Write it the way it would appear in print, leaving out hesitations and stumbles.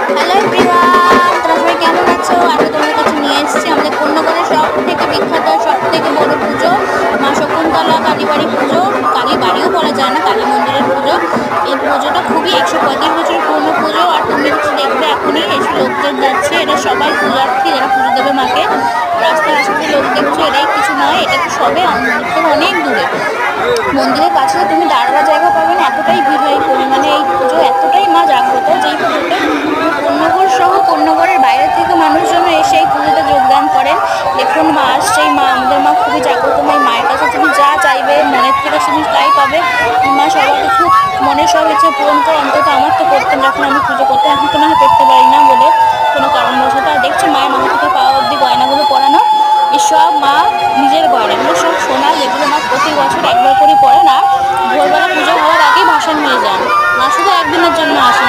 Hello everyone, তোমরা সবাই কেমন আছো? আজকে তোমাদের কাছে নিয়ে এসেছি আমাদের কন্যাগড়ের সব থেকে বিখ্যাত, সব থেকে বড় পুজো, মা শকুন্তলা কালীবাড়ি পুজো। কালীবাড়িও বলা যায় না, কালী মন্দিরের পুজো। এই পুজোটা খুবই 135 বছরের পুরনো পুজো। আর তুমি দেখবে এখনই এসে লোকজন যাচ্ছে, এরা সবাই পূজার্থী, যারা পুজো দেবে মাকে। রাস্তায় আশেপাশে লোক দেখছো, এরাই কিছু নয়, এটা তো সবে মন্দির থেকে অনেক দূরে। মন্দিরের কাছে তুমি দাঁড়াবার জায়গা পাবে না, এতটাই ভিড় হয় পরিমাণে। এই পুজো এতটাই মা জাগ্রত যে এই পুজোতে কন্যাগড় সহ কন্যাগড়ের বাইরে থেকে মানুষজন এসে এই পুজোতে যোগদান করেন। দেখুন মা আসছে, মা আমাদের মা খুবই জাগ্রত মা। এই মায়ের কাছে তুমি যা চাইবে মনের থেকে তুমি তাই পাবে। মা সবার কিছু মনের সব ইচ্ছে পূরণ করে। অন্তত আমার তো করতেন যখন আমি পুজো করতাম, এখন তো না হয় করতে পারি না বলে কোনো কারণবশত। আর দেখছো মায়ের মাথা থেকে পাওয়া অব্দি গয়নাগুলো পরানো, এসব মা নিজের গয়না, এগুলো সব সোনা, যেগুলো মা প্রতি বছর একবার করে পড়েন। আর ভোরবেলা পুজো হওয়ার আগেই ভাসান হয়ে যান। মা শুধু একদিনের জন্য আসেন,